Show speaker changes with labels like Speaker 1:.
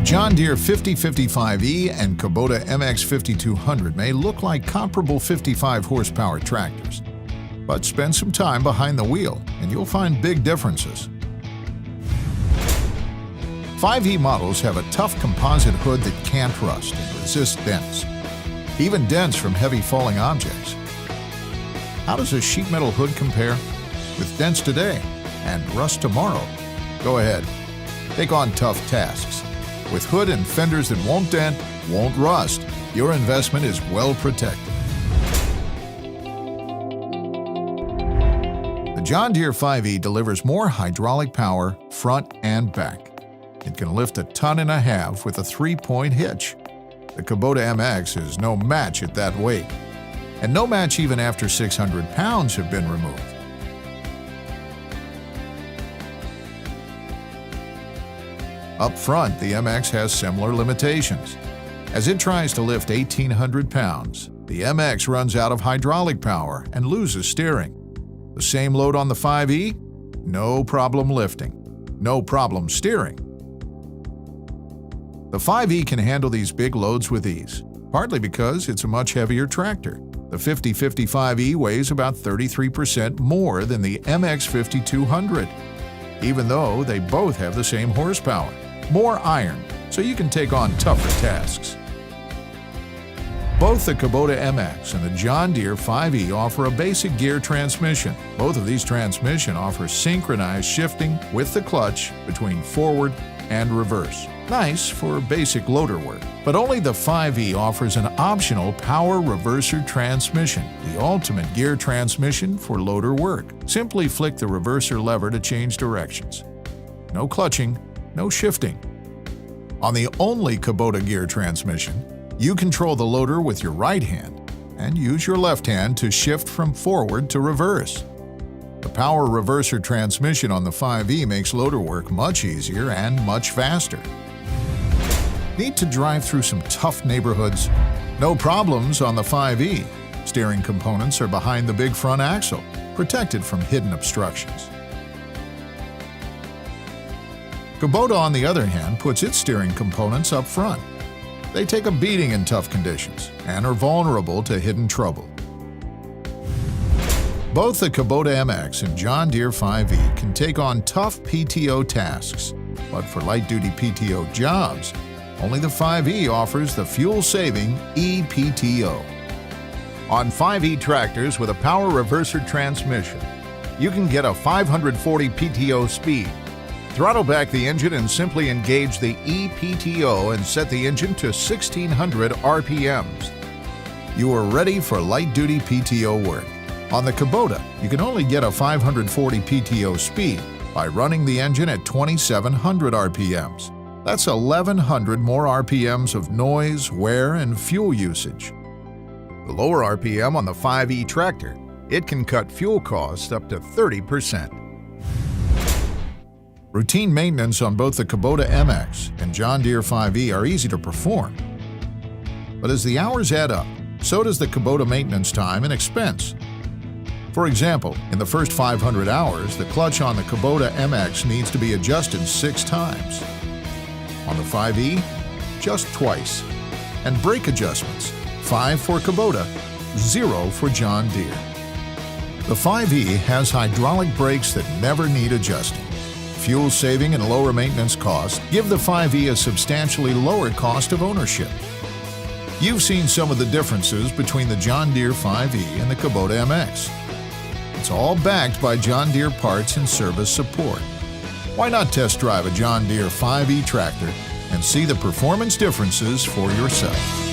Speaker 1: John Deere 5055E and Kubota MX 5200 may look like comparable 55 horsepower tractors, but spend some time behind the wheel and you'll find big differences. 5E models have a tough composite hood that can't rust and resist dents, even dents from heavy falling objects. How does a sheet metal hood compare? With dents today and rust tomorrow? Go ahead, take on tough tasks. With hood and fenders that won't dent, won't rust, your investment is well protected. The John Deere 5E delivers more hydraulic power front and back. It can lift 1.5 tons with a 3-point hitch. The Kubota MX is no match at that weight, and no match even after 600 pounds have been removed. Up front, the MX has similar limitations. As it tries to lift 1,800 pounds, the MX runs out of hydraulic power and loses steering. The same load on the 5E? No problem lifting. No problem steering. The 5E can handle these big loads with ease, partly because it's a much heavier tractor. The 5055E weighs about 33% more than the MX 5200, even though they both have the same horsepower. More iron, so you can take on tougher tasks. Both the Kubota MX and the John Deere 5E offer a basic gear transmission. Both of these transmissions offer synchronized shifting with the clutch between forward and reverse. Nice for basic loader work. But only the 5E offers an optional power reverser transmission, the ultimate gear transmission for loader work. Simply flick the reverser lever to change directions. No clutching, no shifting. On the only Kubota gear transmission, you control the loader with your right hand and use your left hand to shift from forward to reverse. The power reverser transmission on the 5E makes loader work much easier and much faster. Need to drive through some tough neighborhoods? No problems on the 5E. Steering components are behind the big front axle, protected from hidden obstructions. Kubota, on the other hand, puts its steering components up front. They take a beating in tough conditions and are vulnerable to hidden trouble. Both the Kubota MX and John Deere 5E can take on tough PTO tasks, but for light-duty PTO jobs, only the 5E offers the fuel-saving ePTO. On 5E tractors with a power reverser transmission, you can get a 540 PTO speed. Throttle back the engine and simply engage the ePTO and set the engine to 1,600 RPMs. You are ready for light-duty PTO work. On the Kubota, you can only get a 540 PTO speed by running the engine at 2,700 RPMs. That's 1,100 more RPMs of noise, wear, and fuel usage. The lower RPM on the 5E tractor, it can cut fuel costs up to 30%. Routine maintenance on both the Kubota MX and John Deere 5E are easy to perform. But as the hours add up, so does the Kubota maintenance time and expense. For example, in the first 500 hours, the clutch on the Kubota MX needs to be adjusted 6 times. On the 5E, just twice. And brake adjustments, 5 for Kubota, 0 for John Deere. The 5E has hydraulic brakes that never need adjusting. Fuel saving and lower maintenance costs give the 5E a substantially lower cost of ownership. You've seen some of the differences between the John Deere 5E and the Kubota MX. It's all backed by John Deere parts and service support. Why not test drive a John Deere 5E tractor and see the performance differences for yourself?